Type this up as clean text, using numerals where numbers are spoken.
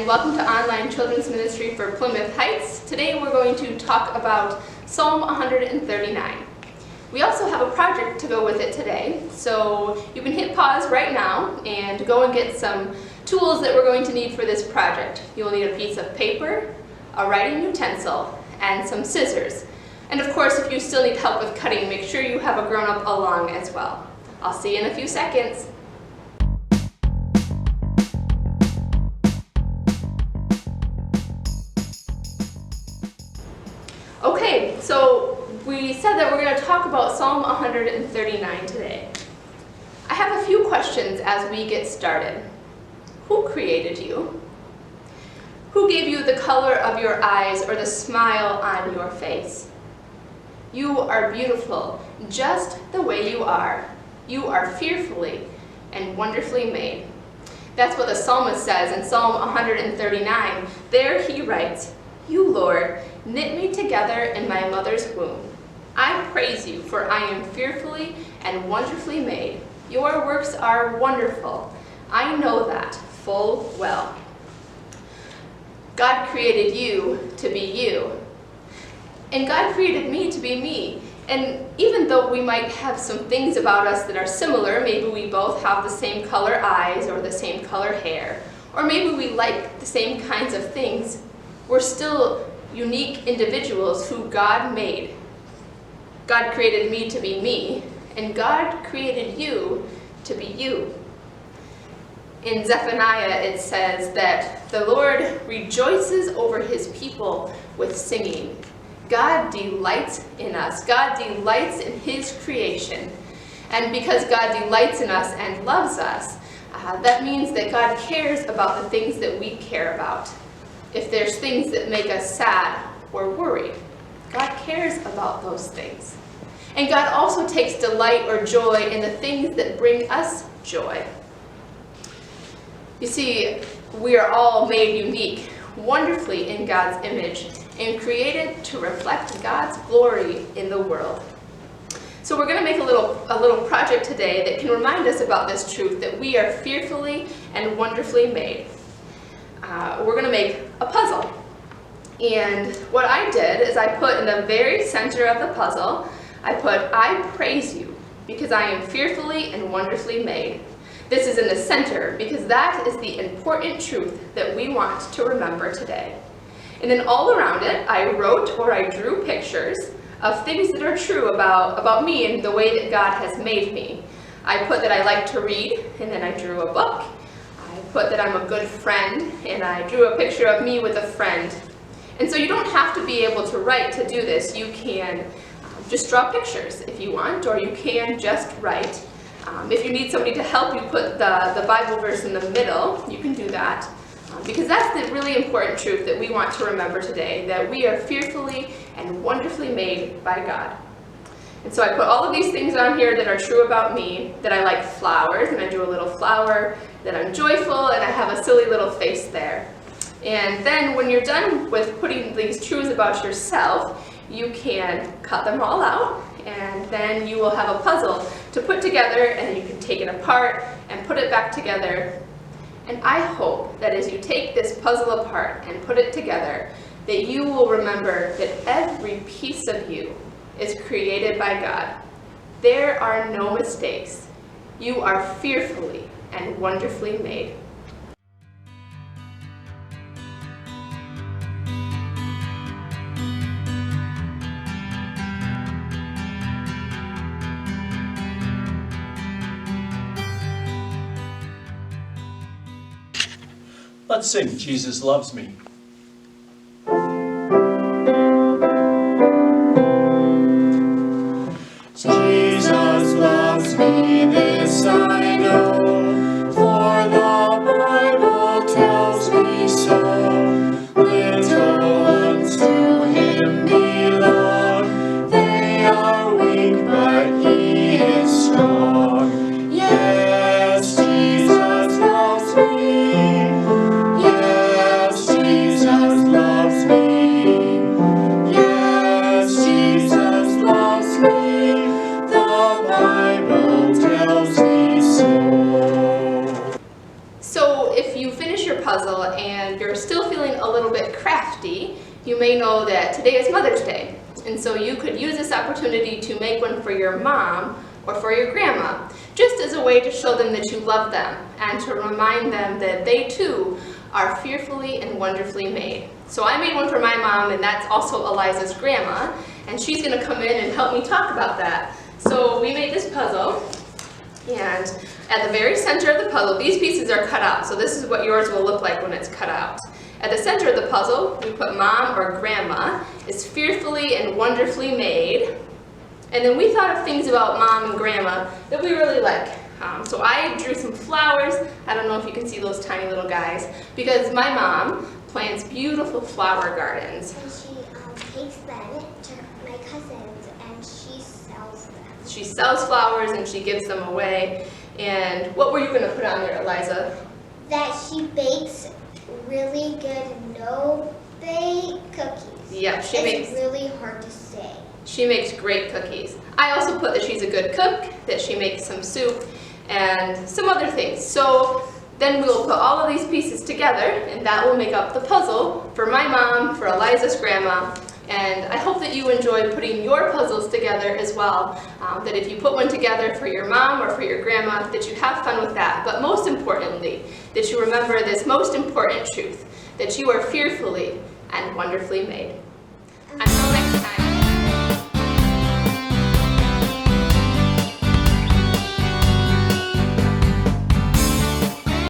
and welcome to Online Children's Ministry for Plymouth Heights. Today we're going to talk about Psalm 139. We also have a project to go with it today, so you can hit pause right now and go and get some tools that we're going to need for this project. You'll need a piece of paper, a writing utensil, and some scissors. And of course, if you still need help with cutting, make sure you have a grown-up along as well. I'll see you in a few seconds. Okay, so we said that we're going to talk about Psalm 139 today. I have a few questions as we get started. Who created you? Who gave you the color of your eyes or the smile on your face? You are beautiful just the way you are. You are fearfully and wonderfully made. That's what the psalmist says in Psalm 139. There he writes, "You, Lord, knit me together in my mother's womb. I praise you, for I am fearfully and wonderfully made. Your works are wonderful. I know that full well." God created you to be you. And God created me to be me. And even though we might have some things about us that are similar, maybe we both have the same color eyes or the same color hair, or maybe we like the same kinds of things, we're still unique individuals who God made. God created me to be me, and God created you to be you. In Zephaniah it says that the Lord rejoices over his people with singing. God delights in us. God delights in his creation. And because God delights in us and loves us, that means that God cares about the things that we care about. If there's things that make us sad or worried, God cares about those things. And God also takes delight or joy in the things that bring us joy. You see, we are all made unique, wonderfully in God's image, and created to reflect God's glory in the world. So we're going to make a little project today that can remind us about this truth, that we are fearfully and wonderfully made. We're going to make a puzzle. And what I did is I put in the very center of the puzzle, I put, "I praise you because I am fearfully and wonderfully made." This is in the center because that is the important truth that we want to remember today. And then all around it, I wrote or I drew pictures of things that are true about me and the way that God has made me. I put that I like to read, and then I drew a book. I put that I'm a good friend, and I drew a picture of me with a friend. And so you don't have to be able to write to do this. You can just draw pictures if you want, or you can just write. If you need somebody to help you put the Bible verse in the middle, you can do that. Because that's the really important truth that we want to remember today, that we are fearfully and wonderfully made by God. And so I put all of these things on here that are true about me, that I like flowers, and I drew a little flower, that I'm joyful, and I have a silly little face there. And then when you're done with putting these truths about yourself, you can cut them all out, and then you will have a puzzle to put together, and you can take it apart and put it back together. And I hope that as you take this puzzle apart and put it together, that you will remember that every piece of you is created by God. There are no mistakes. You are fearfully and wonderfully made. Let's sing Jesus Loves Me. Jesus loves me, this I know, for the Bible tells me so. Little ones to him belong, they are weak but he is strong. Yes, Jesus loves me. Yes, Jesus you may know that today is Mother's Day. And so you could use this opportunity to make one for your mom or for your grandma, just as a way to show them that you love them and to remind them that they too are fearfully and wonderfully made. So I made one for my mom, and that's also Eliza's grandma, and she's going to come in and help me talk about that. So we made this puzzle, and at the very center of the puzzle, these pieces are cut out, so this is what yours will look like when it's cut out. At the center of the puzzle, we put Mom or Grandma is fearfully and wonderfully made. And then we thought of things about Mom and Grandma that we really like. So I drew some flowers. I don't know if you can see those tiny little guys, because my mom plants beautiful flower gardens. And she takes them to my cousins and she sells them. She sells flowers and she gives them away. And what were you going to put on there, Eliza? That she bakes really good no-bake cookies. Yep, It's really hard to say. She makes great cookies. I also put that she's a good cook, that she makes some soup, and some other things. So then we'll put all of these pieces together, and that will make up the puzzle for my mom, for Eliza's grandma, and I hope that you enjoy putting your puzzles together as well. That if you put one together for your mom or for your grandma, that you have fun with that. But most importantly, that you remember this most important truth, that you are fearfully and wonderfully made. Until next time.